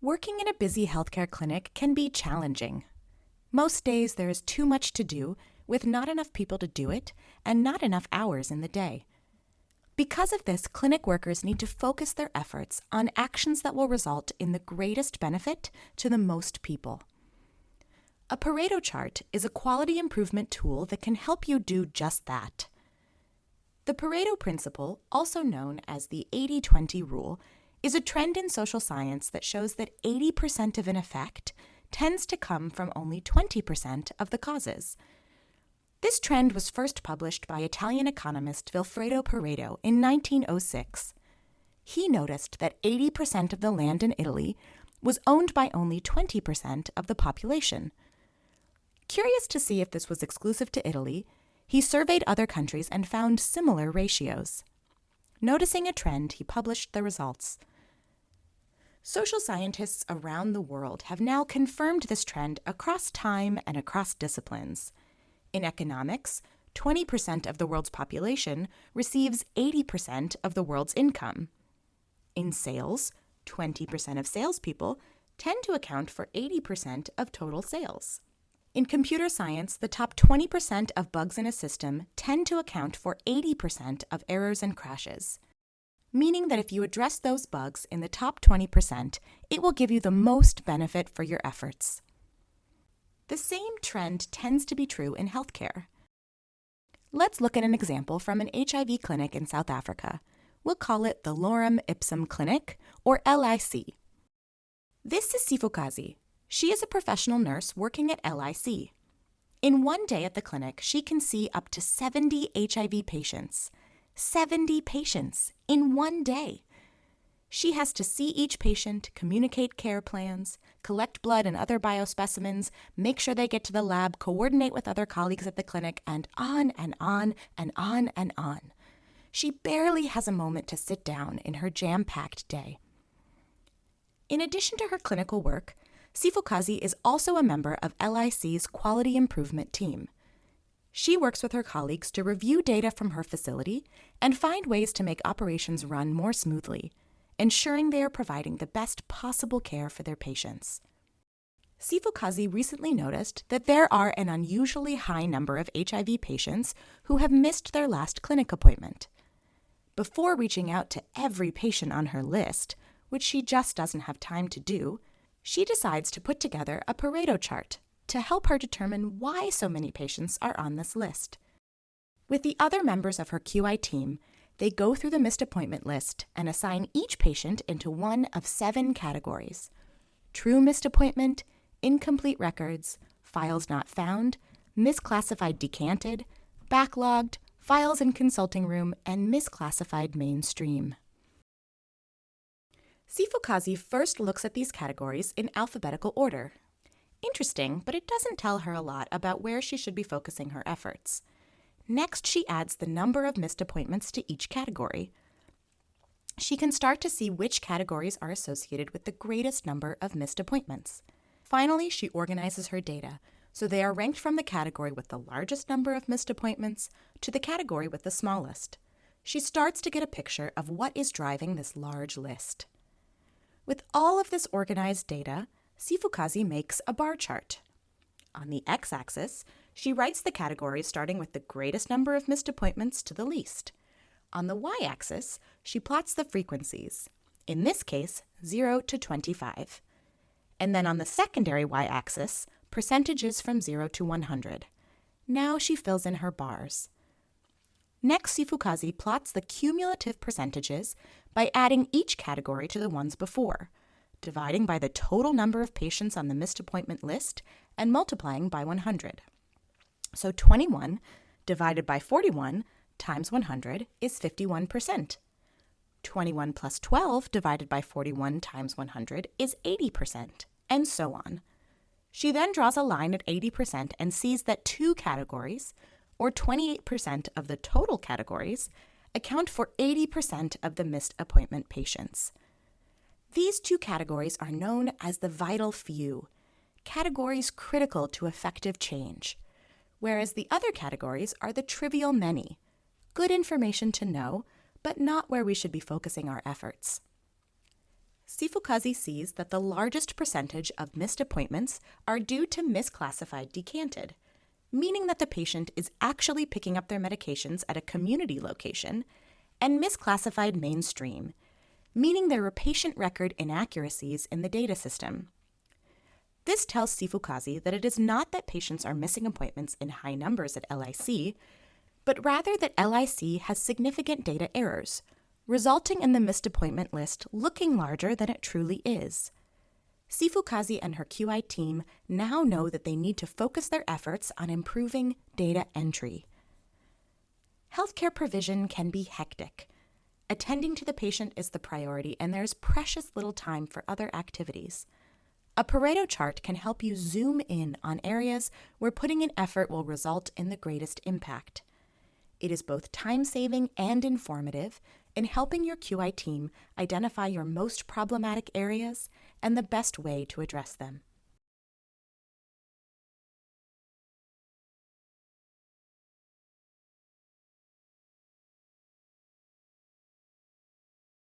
Working in a busy healthcare clinic can be challenging. Most days there is too much to do, with not enough people to do it, and not enough hours in the day. Because of this, clinic workers need to focus their efforts on actions that will result in the greatest benefit to the most people. A Pareto chart is a quality improvement tool that can help you do just that. The Pareto principle, also known as the 80-20 rule, is a trend in social science that shows that 80% of an effect tends to come from only 20% of the causes. This trend was first published by Italian economist Vilfredo Pareto in 1906. He noticed that 80% of the land in Italy was owned by only 20% of the population. Curious to see if this was exclusive to Italy, he surveyed other countries and found similar ratios. Noticing a trend, he published the results. Social scientists around the world have now confirmed this trend across time and across disciplines. In economics, 20% of the world's population receives 80% of the world's income. In sales, 20% of salespeople tend to account for 80% of total sales. In computer science, the top 20% of bugs in a system tend to account for 80% of errors and crashes, meaning that if you address those bugs in the top 20%, it will give you the most benefit for your efforts. The same trend tends to be true in healthcare. Let's look at an example from an HIV clinic in South Africa. We'll call it the Lorem Ipsum Clinic, or LIC. This is Sifokazi. She is a professional nurse working at LIC. In one day at the clinic, she can see up to 70 HIV patients. 70 patients in one day. She has to see each patient, communicate care plans, collect blood and other biospecimens, make sure they get to the lab, coordinate with other colleagues at the clinic, and on and on and on and on. She barely has a moment to sit down in her jam-packed day. In addition to her clinical work, Sifokazi is also a member of LIC's quality improvement team. She works with her colleagues to review data from her facility and find ways to make operations run more smoothly, ensuring they are providing the best possible care for their patients. Sifokazi recently noticed that there are an unusually high number of HIV patients who have missed their last clinic appointment. Before reaching out to every patient on her list, which she just doesn't have time to do, she decides to put together a Pareto chart to help her determine why so many patients are on this list. With the other members of her QI team, they go through the missed appointment list and assign each patient into one of 7 categories: true missed appointment, incomplete records, files not found, misclassified decanted, backlogged, files in consulting room, and misclassified mainstream. Sifokazi first looks at these categories in alphabetical order. Interesting, but it doesn't tell her a lot about where she should be focusing her efforts. Next, she adds the number of missed appointments to each category. She can start to see which categories are associated with the greatest number of missed appointments. Finally, she organizes her data, so they are ranked from the category with the largest number of missed appointments to the category with the smallest. She starts to get a picture of what is driving this large list. With all of this organized data, Sifokazi makes a bar chart. On the x-axis, she writes the categories starting with the greatest number of missed appointments to the least. On the y-axis, she plots the frequencies, in this case, 0 to 25. And then on the secondary y-axis, percentages from 0 to 100. Now she fills in her bars. Next, Sifokazi plots the cumulative percentages by adding each category to the ones before, dividing by the total number of patients on the missed appointment list and multiplying by 100. So 21 divided by 41 times 100 is 51%. 21 plus 12 divided by 41 times 100 is 80%, and so on. She then draws a line at 80% and sees that 2 categories, or 28% of the total categories, account for 80% of the missed appointment patients. These 2 categories are known as the vital few, categories critical to effective change, whereas the other categories are the trivial many, good information to know, but not where we should be focusing our efforts. Sifukazi sees that the largest percentage of missed appointments are due to misclassified decanted, meaning that the patient is actually picking up their medications at a community location, and misclassified mainstream, meaning there were patient record inaccuracies in the data system. This tells Sifukazi that it is not that patients are missing appointments in high numbers at LIC, but rather that LIC has significant data errors, resulting in the missed appointment list looking larger than it truly is. Sifukazi and her QI team now know that they need to focus their efforts on improving data entry. Healthcare provision can be hectic. Attending to the patient is the priority, and there's precious little time for other activities. A Pareto chart can help you zoom in on areas where putting in effort will result in the greatest impact. It is both time-saving and informative in helping your QI team identify your most problematic areas and the best way to address them.